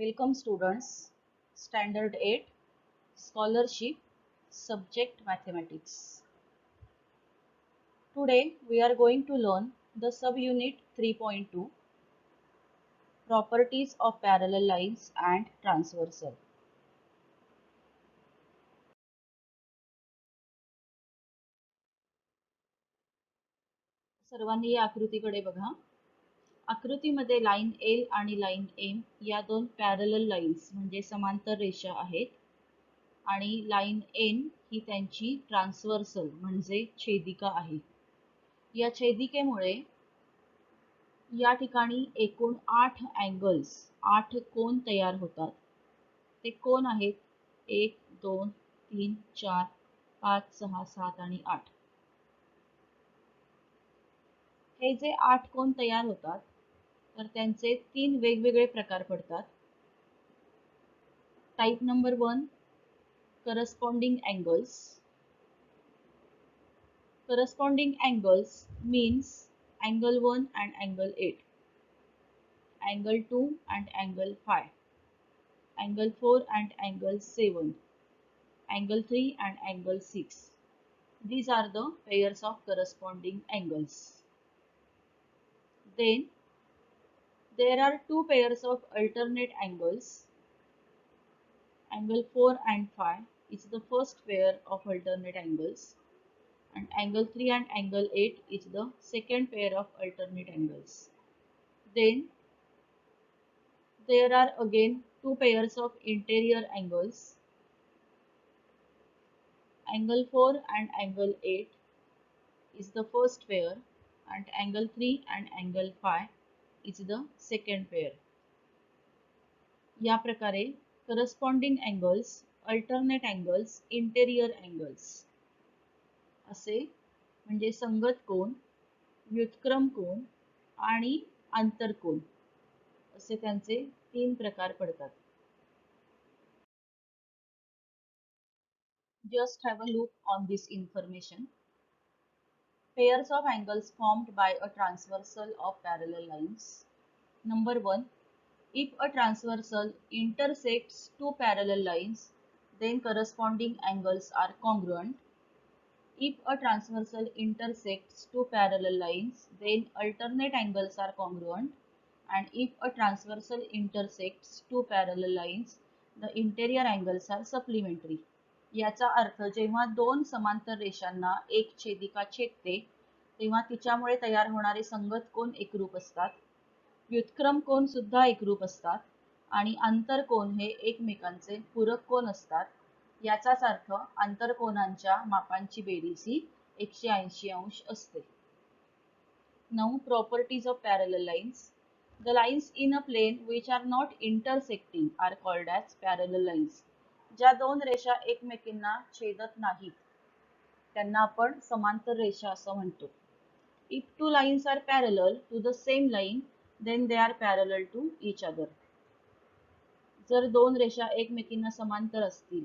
Welcome students, Standard 8, Scholarship, Subject Mathematics. Today we are going to learn the subunit 3.2, Properties of Parallel Lines and Transversal. सर्वांनी या आकृतीकडे बघा. आकृतीमध्ये line L आणि line M या दोन पॅरलल लाईन्स म्हणजे समांतर रेषा आहेत आणि लाईन N ही त्यांची ट्रान्सव्हर्सल म्हणजे छेदिका आहे. या छेदिकेमुळे या ठिकाणी एकूण 8 अँगल्स 8 कोन तयार होतात. ते कोन आहेत 1 2 3 4 5 6 7 आणि 8. हे जे 8 कोन तयार होतात तर त्यांचे 3 वेगवेगळे प्रकार पडतात. Type number 1 corresponding angles. Corresponding angles means angle 1 and angle 8, angle 2 and angle 5, angle 4 and angle 7, angle 3 and angle 6. These are the pairs of corresponding angles. Then there are two pairs of alternate angles. Angle 4 and 5 is the first pair of alternate angles, and angle 3 and angle 8 is the second pair of alternate angles. Then there are again two pairs of interior angles. Angle 4 and angle 8 is the first pair, and angle 3 and angle 5 is the second pair. या प्रकारे corresponding angles, alternate angles, interior angles असे म्हणजे संगत कोन, व्युत्क्रम कोन आणि आंतरकोन असे त्यांचे 3 प्रकार पडतात. Just have a look on this information. Pairs of angles formed by a transversal of parallel lines. Number 1. If a transversal intersects two parallel lines, then corresponding angles are congruent. If a transversal intersects two parallel lines, then alternate angles are congruent. And if a transversal intersects two parallel lines, the interior angles are supplementary. याचा अर्थ जेव्हा दोन समांतर रेषांना एक छेदिका छेदते तेव्हा तिच्यामुळे तयार होणारे संगत कोन एकरूप असतात, व्युत्क्रम कोन सुद्धा एकरूप असतात आणि आंतरकोन हे एकमेकांचे पूरक कोन असतात. याचाच अर्थ आंतरकोनांच्या मापांची बेरीज ही 180 अंश असते. Now properties of parallel lines. The lines in a plane which are not intersecting are called as parallel lines. ज्या दोन रेषा एकमेकींना छेदत नाहीत त्यांना आपण समांतर रेषा असं म्हणतो. If two lines are parallel to the same line, then they are parallel to each other. जर दोन रेषा एकमेकींना समांतर असतील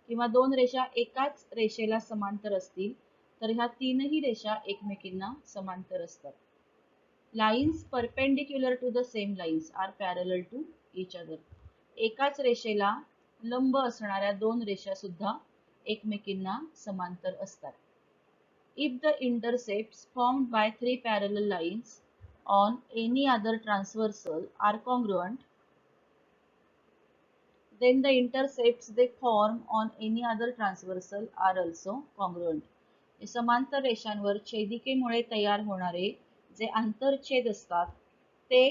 किंवा दोन रेषा एकाच रेषेला समांतर असतील तर ह्या तीनही रेषा एकमेकींना समांतर असतात. Lines perpendicular to the same lines are parallel to each other. एकाच रेषेला लंब असणाऱ्या दोन रेषा सुद्धा एकमेकींना समांतर असतात. If the intercepts formed by three parallel lines on any other transversal are congruent, then the intercepts they form on any other transversal are also congruent. समांतर रेषांवर छेदिकेमुळे तयार होणारे जे आंतरछेद असतात ते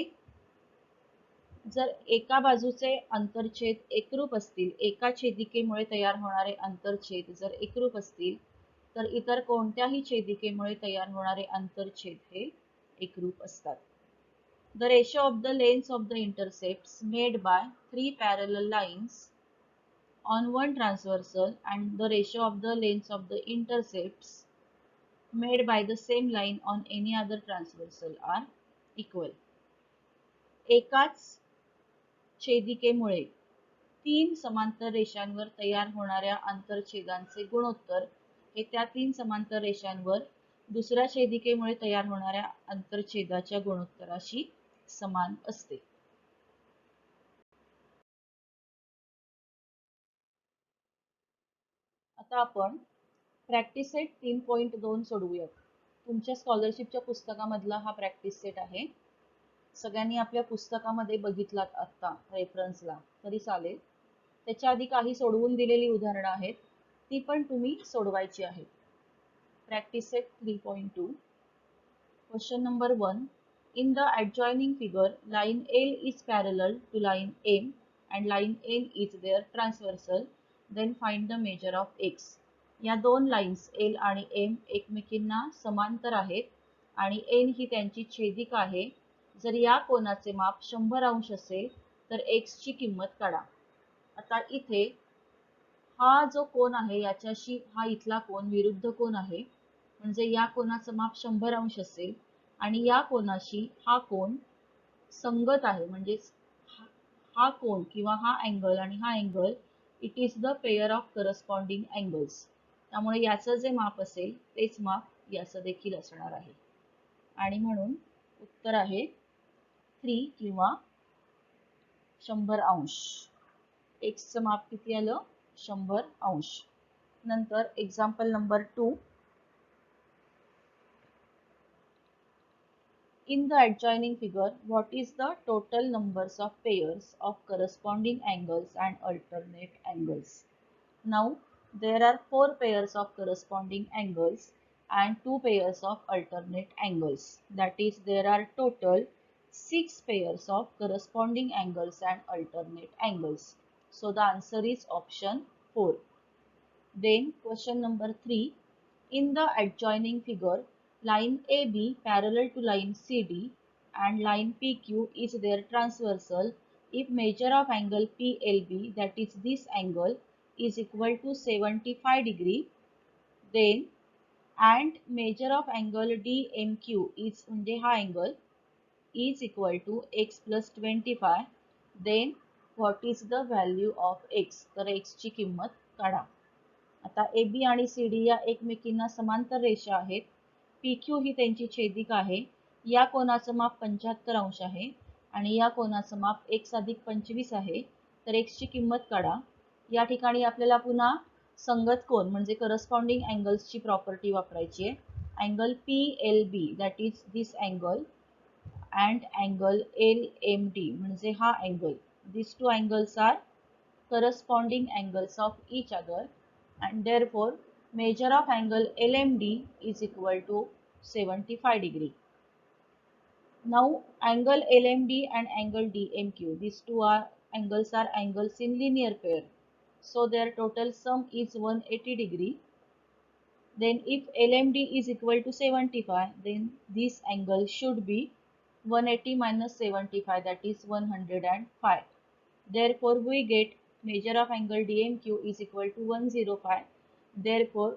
जर एका बाजूचे अंतरछेद एकरूप असतील, एका छेदिकेमुळे तयार होणारे अंतरछेद जर एकरूप असतील तर इतर कोणत्याही छेदिकेमुळे तयार होणारे अंतरछेद हे एकरूप असतात. The ratio of the lengths of the intercepts made by three parallel lines on one transversal and the ratio of the lengths of the intercepts made by the same line on any other transversal are equal. एकाच छेदिकेमुळे तीन समांतर रेषांवर तयार होणाऱ्या आंतरछेदांचे गुणोत्तर हे त्या तीन समांतर रेषांवर दुसऱ्या छेदिकेमुळे तयार होणाऱ्या आंतरछेदाच्या गुणोत्तराशी समान असते. आता आपण प्रॅक्टिस सेट 3.2 सोडवूयात. तुमच्या स्कॉलरशिपच्या पुस्तकामधला हा प्रॅक्टिस सेट आहे. सगळ्यांनी आपल्या पुस्तकामध्ये बघितलात आता रेफरन्सला तरी चालेल. त्याच्या आधी काही सोडवून दिलेली उदाहरणं आहेत, ती पण तुम्ही सोडवायची आहेत. Practice set 3.2. Question number 1. In the adjoining figure, line L is parallel to line M and line N is their transversal. Then find the measure of x. या दोन लाईन्स L आणि M एकमेकींना समांतर आहेत आणि N ही त्यांची छेदिका आहे. जर या कोनाचे माप 100 अंश असेल तर x ची किंमत काढा. आता इथे हा जो कोन आहे याच्याशी हा इथला कोन विरुद्ध कोन आहे, म्हणजे या कोनाचं माप 100 अंश असेल आणि या कोनाशी हा कोन संगत आहे, म्हणजे हा कोन किंवा हा अँगल आणि हा angle it is the pair of corresponding angles. त्यामुळे याचं जे माप असेल तेच माप याचं देखील असणार आहे आणि म्हणून उत्तर आहे 3 किंवा 100 अंश. एक्सचं माप किती आलं? 100 अंश. नंतर example number 2. In the adjoining figure, what is the total numbers of pairs of corresponding angles and alternate angles? Now, there are 4 pairs of corresponding angles and 2 pairs of alternate angles. That is, there are total 6 pairs of corresponding angles and alternate angles. So, the answer is option 4. Then, question number 3. In the adjoining figure, line AB parallel to line CD and line PQ is their transversal if measure of angle PLB, that is this angle, is equal to 75 degree, then and measure of angle DMQ is म्हणजे हा angle is equal to x plus 25, then what is the value of x? तर x ची किंमत काढा. आता AB आणि CD या एकमेकींना समांतर रेषा आहेत. PQ ही त्यांची छेदिका आहे. या कोनाचं माप 75 अंश आहे आणि या कोनाचं माप x अधिक 25 आहे. तर x ची किंमत काढा. या ठिकाणी आपल्याला पुन्हा संगत कोन म्हणजे करस्पॉन्डिंग अँगल्सची प्रॉपर्टी वापरायची आहे. Angle PLB that is this angle and angle LMD म्हणजे हा angle. This two angles are corresponding angles of each other and therefore measure of angle LMD is equal to 75 degree. Now angle LMD and angle DMQ, these two angles are angles in linear pair, so their total sum is 180 degree. Then if LMD is equal to 75, then this angle should be 180 minus 75, that is 105. Therefore we get measure of angle DMQ is equal to 105. Therefore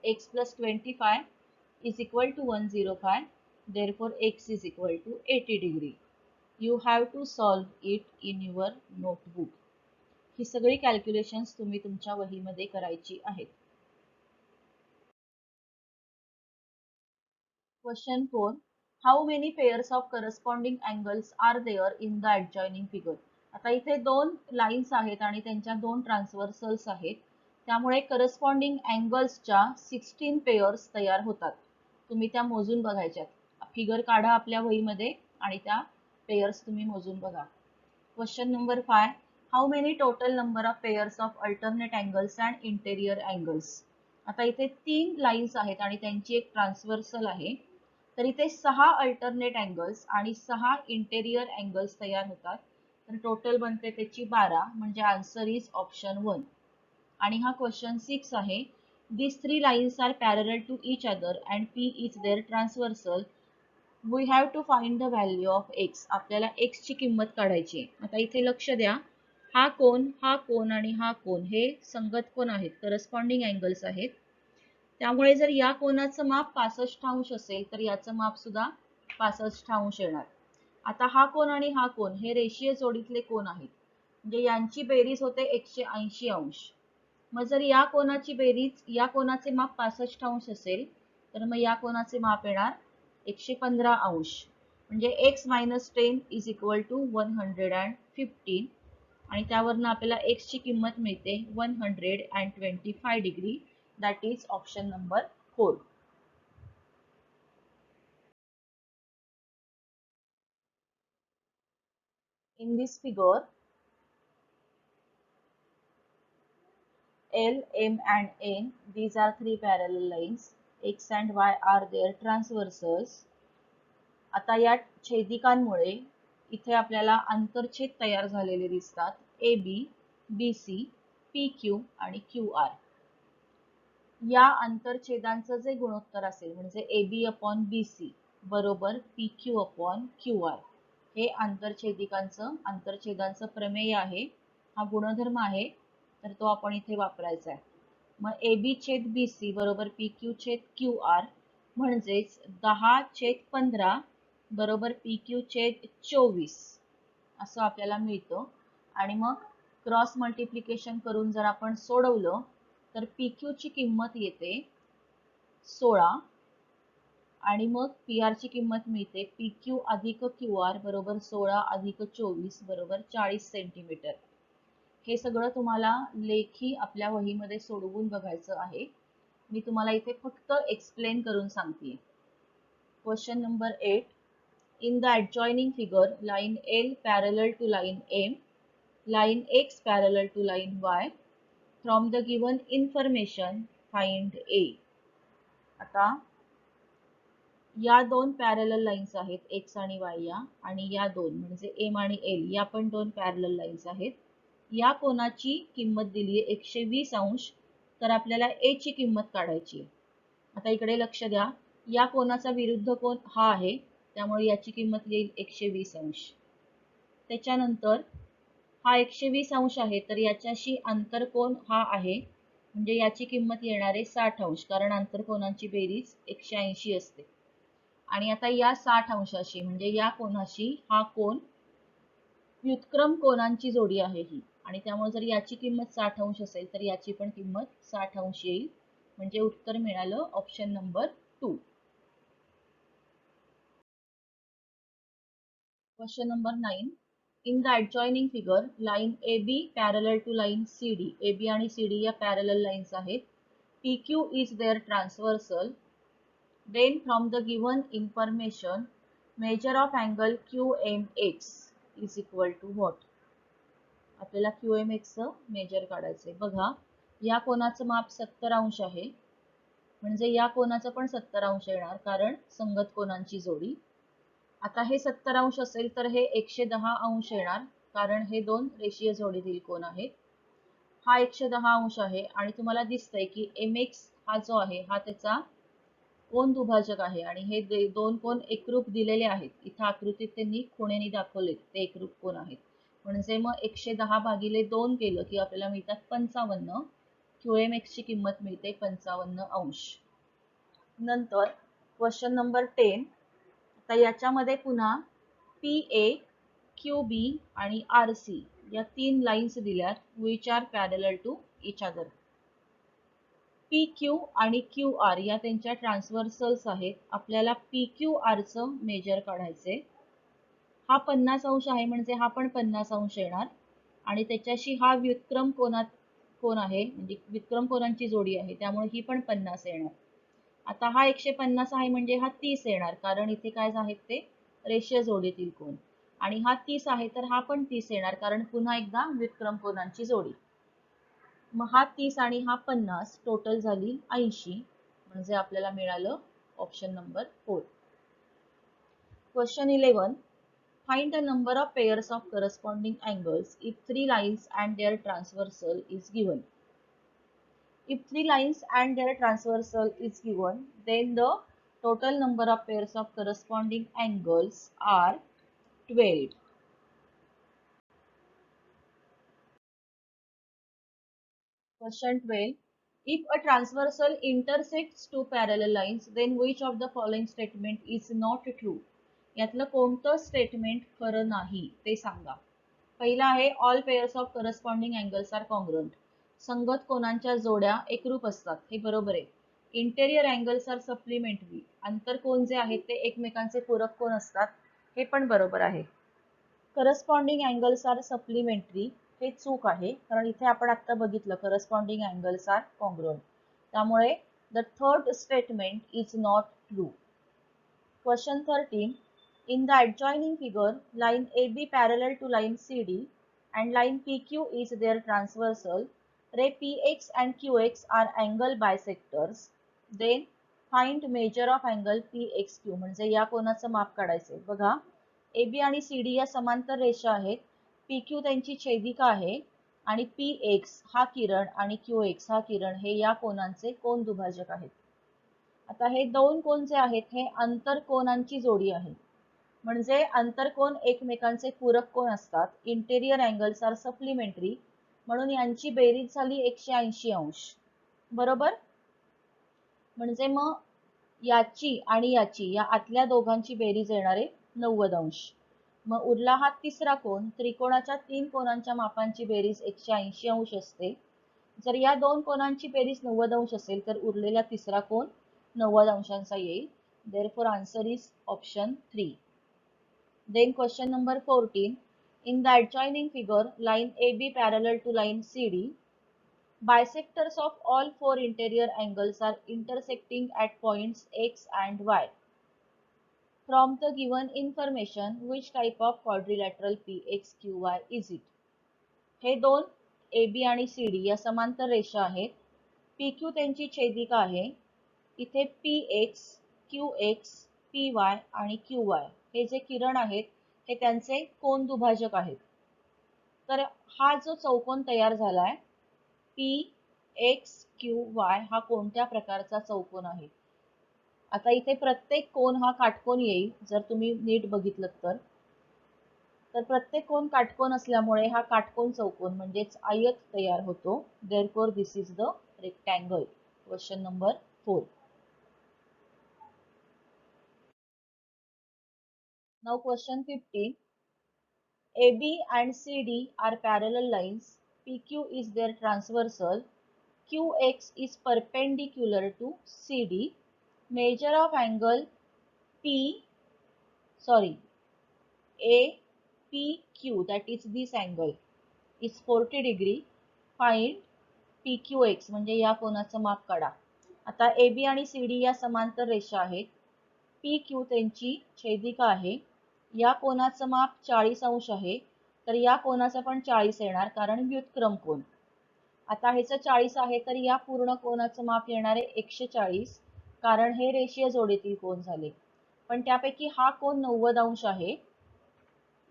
x plus 25 is equal to 105. Therefore x is equal to 80 degree. You have to solve it in your notebook. ही सगळी calculations तुम्ही तुमच्या वहीमध्ये करायची आहेत. Question 4. How many pairs of corresponding angles are there in the adjoining figure? आता इथे दोन lines आहेत आणि त्यांच्या दोन ट्रान्सव्हर्सल्स आहेत. त्यामुळे करस्पॉन्डिंग अँगल्सच्या 16 पेयर्स तयार होतात. तुम्ही त्या मोजून बघायच्यात. फिगर काढा आपल्या वहीमध्ये आणि त्या पेयर्स तुम्ही मोजून बघा. Question number 5. How many total number of pairs of alternate angles and interior angles? आता इथे 3 लाईन्स आहेत आणि त्यांची एक ट्रान्सव्हर्सल आहे. तर इथे 6 अल्टरनेट अँगल्स आणि 6 इंटेरियर अँगल्स तयार होतात. तर टोटल बनते त्याची 12, म्हणजे आन्सर इज ऑप्शन 1. आणि हा क्वेश्चन 6 आहे. These 3 lines are parallel to each other and P is their transversal. We have to find the value of x. आपल्याला x ची किंमत काढायची आहे. आता इथे लक्ष द्या. हा कोन आणि हा कोन हे संगत कोन आहेत, करस्पॉन्डिंग अँगल्स आहेत. त्यामुळे जर या कोनाचं माप 65 अंश असेल तर याचं माप सुद्धा 65 अंश येणार. आता हा कोन आणि हा कोन हे रेषीय जोडीतले कोन आहेत, म्हणजे यांची बेरीज होते 180 अंश. मग जर या कोनाची बेरीज या कोनाचे माप 65 अंश असेल तर मग या कोनाचे माप येणार 115 अंश. म्हणजे x - 10 is equal to 115. आणि त्यावरनं आपल्याला x ची किंमत मिळते 125 degree. That is option number 4. In this figure, L, M and N, these are three parallel lines. X and Y are their transversals. आता या छेदिकांमुळे इथे आपल्याला आंतरछेद तयार झालेले दिसतात. AB, BC, PQ आणि QR. या आंतरछेदांचं जे गुणोत्तर असेल म्हणजे AB अपॉन BC बरोबर PQ अपॉन QR हे आंतरछेदांचं प्रमेय आहे. हा गुणधर्म आहे, तर तो आपण इथे वापरायचा आहे. मग AB छेद BC बरोबर PQ छेद QR म्हणजेच 10/15 बरोबर PQ छेद 24 असं आपल्याला मिळतं. आणि मग क्रॉस मल्टिप्लिकेशन करून जर आपण सोडवलं तर PQ ची किंमत येते 16 आणि मग PR ची किंमत मिळते PQ अधिक QR बरोबर 16 अधिक 24 बरोबर 40 सेंटीमीटर. हे सगळं तुम्हाला लेखी आपल्या वहीमध्ये सोडवून बघायचं आहे. मी तुम्हाला इथे फक्त एक्सप्लेन करून सांगते. Question number 8. In the adjoining figure, line L parallel to line M, line X parallel to line Y. From the given information, find A. आता या दोन पॅरलल लाईन्स आहेत X आणि Y या, आणि या दोन म्हणजे M आणि L या पण दोन पॅरलल लाईन्स आहेत. या कोनाची किंमत दिली आहे 120 अंश, तर आपल्याला A ची किंमत काढायची आहे. आता इकडे लक्ष द्या, या कोनाचा विरुद्ध कोन हा आहे, त्यामुळे याची किंमत येईल 120 अंश. त्याच्यानंतर हा 120 अंश आहे, तर याच्याशी आंतरकोन हा आहे, म्हणजे याची किंमत येणार आहे 60 अंश, कारण आंतरकोनांची बेरीज 180 असते. आणि आता या 60 अंशाशी म्हणजे या कोनाशी हा कोन व्युत्क्रम कोनांची जोडी आहे ही, आणि त्यामुळे जर याची किंमत 60 अंश असेल तर याची पण किंमत 60 अंश येईल. म्हणजे उत्तर मिळालं option number 2. Question number 9. In the adjoining figure, line AB parallel to line CD. AB आणि CD या parallel lines आहेत. PQ is their transversal. Then from the given information, measure of angle QMX is equal to what? आपल्याला QMX चं major काढायचंय. बघा, या कोनाचं माप 70 अंश आहे, म्हणजे या कोनाचं पण 70 अंश येणार, कारण संगत कोनांची जोडी. आता हे 70 अंश असेल तर हे 110 अंश येणार, कारण हे दोन रेषीय जोडीतील कोन आहेत. हा 110 अंश आहे आणि तुम्हाला दिसतंय की MX हा जो आहे हा त्याचा कोन दुभाजक आहे, आणि हे दोन कोन एकरूप दिलेले आहेत. इथं आकृतीत त्यांनी खुणेनी दाखवले ते एकरूप कोन आहेत. म्हणजे मग 110 भागिले 2 केलं की आपल्याला मिळतात 55. QMX ची किंमत मिळते 55 अंश. नंतर क्वेश्चन नंबर 10. आता याच्यामध्ये पुन्हा PA, QB आणि RC या तीन लाईन्स दिल्यात, which are parallel to each other. PQ आणि QR या त्यांच्या ट्रान्सव्हर्सल्स आहेत. आपल्याला PQR चं मेजर काढायचे. हा 50 अंश आहे, म्हणजे हा पण 50 अंश येणार, आणि त्याच्याशी हा व्युत्क्रम कोन आहे, म्हणजे व्युत्क्रम कोनांची जोडी आहे, त्यामुळे ही पण 50 येणार. आता हा 150 आहे म्हणजे हा 30 येणार, कारण इथे काय आहेत ते रेषीय जोडीतील कोन. आणि हा 30 आहे तर हा पण 30 येणार, कारण पुन्हा एकदा व्युत्क्रम कोनांची जोडी. मग हा 30 आणि हा 50 टोटल झाली 80, म्हणजे आपल्याला मिळालं option number 4. Question 11. Find the number of pairs of corresponding angles if three lines and their transversal is given. If three lines and their transversal is given, then the total number of pairs of corresponding angles are 12. Question 12. If a transversal intersects two parallel lines, then which of the following statement is not true? यातलं कोणतं statement खरं नाही ते सांगा. पहिला आहे all pairs of corresponding angles are congruent. संगत कोनांच्या जोड्या एकरूप असतात, हे बरोबर आहे. Interior angles are supplementary. आंतरकोन जे आहेत ते एकमेकांचे पूरक कोन असतात, हे पण बरोबर आहे. Corresponding angles are supplementary. हे चूक आहे, कारण इथे आपण आता बघितलं करस्पॉन्डिंग अँगल्स आर कॉन्ग्रुएंट. त्यामुळे the third statement is not true. Question 13. In the adjoining figure, line AB parallel to line CD and line PQ is their transversal. Ray PX and QX are angle bisectors. Then find measure of angle PXQ. म्हणजे या कोणाचं माप काढायचे. बघा, AB आणि CD या समांतर रेषा आहेत. PQ त्यांची छेदिका आहे आणि PX हा किरण आणि QX हा किरण हे या कोनांचे कोन दुभाजक आहेत. आता हे दोन कोन जे आहेत हे आंतरकोनांची जोडी आहे. म्हणजे आंतरकोन एकमेकांचे पूरक कोन असतात. इंटेरियर अँगल्स आर सप्लिमेंटरी, म्हणून यांची बेरीज झाली 180 अंश. बरोबर. म्हणजे मग याची आणि याची या आतल्या दोघांची बेरीज येणार आहे 90 अंश. मग उरला हा तिसरा कोन. त्रिकोणाच्या तीन कोनांच्या मापांची बेरीज 180 अंश असते. जर या दोन कोनांची बेरीज 90 अंश असेल तर उरलेला तिसरा कोन 90 अंशांचा येईल. Therefore answer is option 3. Then question number 14. In the adjoining figure, line AB parallel to line CD. Bisectors of all four interior angles are intersecting at points X and Y. From the given information, which type of quadrilateral PXQY is it? हे दोन AB आणि CD या समांतर रेषा आहेत. PQ त्यांची छेदिका आहे. इथे PX, QX, PY आणि QY हे जे किरण आहेत हे त्यांचे कोन दुभाजक आहेत. तर हा जो चौकोन तयार झालाय PXQY हा कोणत्या प्रकारचा चौकोन आहे? आता इथे प्रत्येक कोन हा काटकोन येईल जर तुम्ही नीट बघितलं तर. प्रत्येक कोन काटकोन असल्यामुळे हा काटकोन चौकोन म्हणजेच आयत तयार होतो. Therefore this is the rectangle. Question number 4. Now question 15. AB and CD are parallel lines. PQ is their transversal. QX is perpendicular to CD. Measure of angle APQ, that is this angle, is 40 degree. Find PQX म्हणजे या कोनाचं माप काढा. आता AB आणि CD या समांतर रेषा आहेत. PQ त्यांची छेदिका आहे. या कोनाचं माप 40 अंश आहे. तर या कोनाचं पण 40 येणार कारण व्युत्क्रम कोन. आता ह्याचं 40 आहे तर या पूर्ण कोनाचं माप येणार आहे 140 कारण हे रेषीय जोडीतील कोन झाले. पण त्यापैकी हा कोन 90 अंश आहे.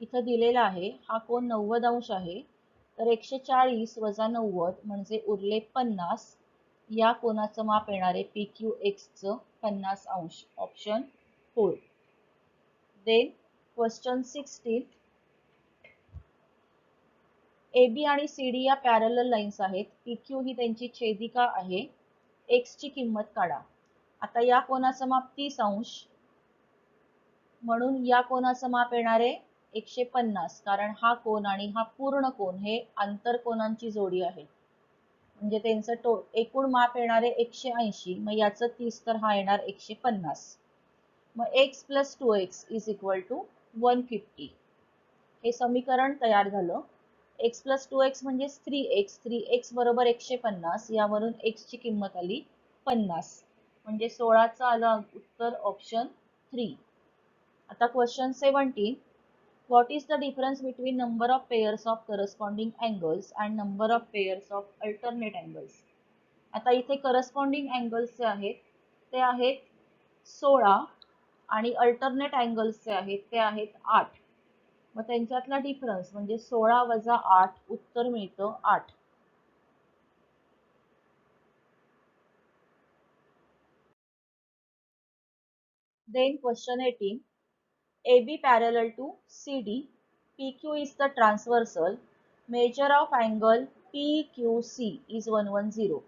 इथं दिलेला आहे हा कोन 90 अंश आहे. तर 140 वजा 90 म्हणजे उरले 50. या कोनाचं माप येणार आहे PQX चं 50 अंश. ऑप्शन 4. Then question 16. AB आणि CD या पॅरलल लाईन्स आहेत. PQ ही त्यांची छेदिका आहे. X ची किंमत काढा. आता या कोनाचं माप 30 अंश म्हणून या कोनाचं माप येणार आहे 150 कारण हा कोन आणि हा पूर्ण कोन हे आंतरकोनांची जोडी आहे. म्हणजे त्यांचं एकूण माप येणार आहे 180. मग याचं 30 तर हा येणार 150. मग x + 2x = 150. हे समीकरण तयार झालं. x + 2x म्हणजे 3x. 3x बरोबर 150. यावरून x ची किंमत आली 50. म्हणजे 16चं आलं उत्तर ऑप्शन 3. आता question 17. What is the difference between number of pairs of corresponding angles and number of pairs of alternate angles? आता इथे corresponding angles जे आहेत ते आहेत 16 आणि alternate angles जे आहेत ते आहेत 8. मग त्यांच्यातला डिफरन्स म्हणजे 16 वजा 8 उत्तर मिळतं 8. Then question 18. AB parallel to CD. PQ is the transversal. Measure of angle PQC is 110.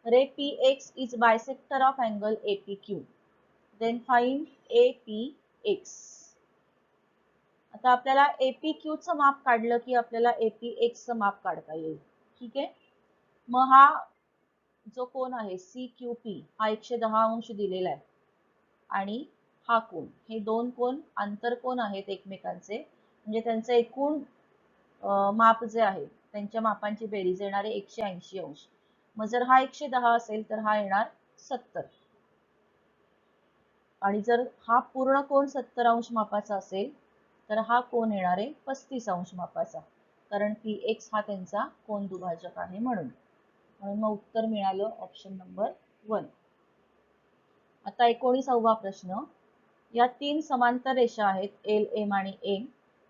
Ray PX is bisector of angle APQ. Then find APX. आता आपल्याला APQ चं माप काढलं की आपल्याला APX चं माप काढता येईल. ठीक आहे. मग हा जो कोन आहे CQP हा 110 अंश दिलेला आहे आणि हा कोन हे दोन कोन आंतरकोन आहेत एकमेकांचे. म्हणजे त्यांचं एकूण माप जे आहे त्यांच्या मापांची बेरीज येणारे 180 अंश. मग जर हा 110 असेल तर हा येणार 70. आणि जर हा पूर्ण कोन 70 अंश मापाचा असेल तर हा कोन येणार आहे 35 अंश मापाचा, कारण की x हा त्यांचा कोन दुभाजक आहे म्हणून. म्हणून मग उत्तर मिळालं ऑप्शन नंबर 1. आता 19वा प्रश्न. या 3 समांतर रेषा आहेत एल, एम आणि एन.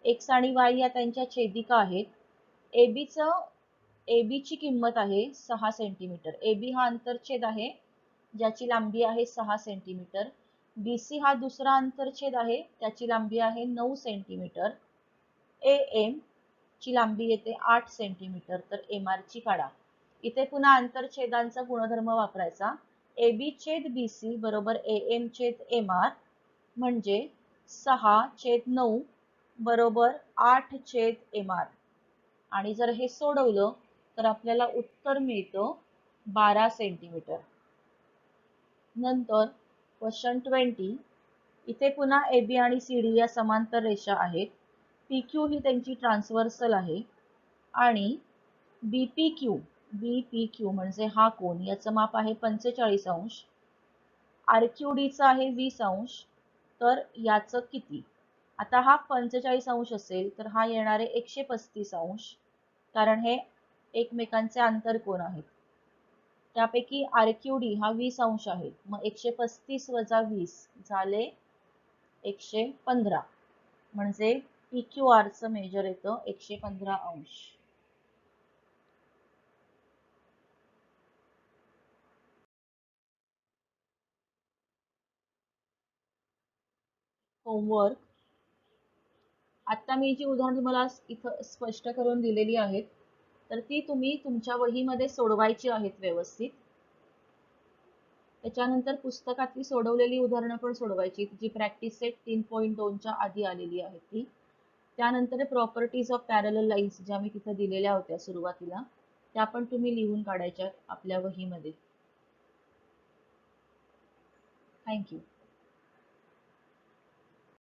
एक्स आणि वाय या त्यांच्या छेदिका आहेत. AB ची किंमत आहे 6 सेंटीमीटर. AB हा अंतरछेद आहे ज्याची लांबी आहे 6 सेंटीमीटर. BC हा दुसरा अंतरछेद आहे त्याची लांबी आहे 9 सेंटीमीटर. AM ची लांबी येते 8 सेंटीमीटर. तर MR ची काढा. इथे पुन्हा आंतरछेदांचा गुणधर्म वापरायचा. AB छेद BC बरोबर AM छेद MR म्हणजे 6/9 बरोबर 8 MR. आणि जर हे सोडवलं तर आपल्याला उत्तर मिळतं 12 सेंटीमीटर. नंतर क्वेश्चन 20. इथे पुन्हा AB आणि CD या समांतर रेषा आहेत. PQ ही त्यांची ट्रान्सव्हर्सल आहे आणि BPQ म्हणजे हा कोन, याचं माप आहे 45 अंश. RQD चा आहे 20 अंश. तर याचं किती? आता हा 45 अंश असेल तर हा येणारे 135 अंश, कारण हे एकमेकांचे आंतरकोन आहेत. त्यापैकी RQD हा 20 अंश आहे. मग 135 वजा 20 झाले 115. म्हणजे PQR चं मेजर येतं 115 अंश. होमवर्क. आता मी जी उदाहरण तुम्हाला इथं स्पष्ट करून दिलेली आहेत तर ती तुम्ही तुमच्या वहीमध्ये सोडवायची आहेत व्यवस्थित. त्याच्यानंतर पुस्तकातली सोडवलेली उदाहरणं पण सोडवायची, जी प्रॅक्टिस सेट 3.2 च्या आधी आलेली आहे ती. त्यानंतर प्रॉपर्टीज ऑफ पॅरलल लाईन्स ज्या मी तिथं दिलेल्या होत्या सुरुवातीला त्या पण तुम्ही लिहून काढायच्या आपल्या वहीमध्ये. थँक्यू.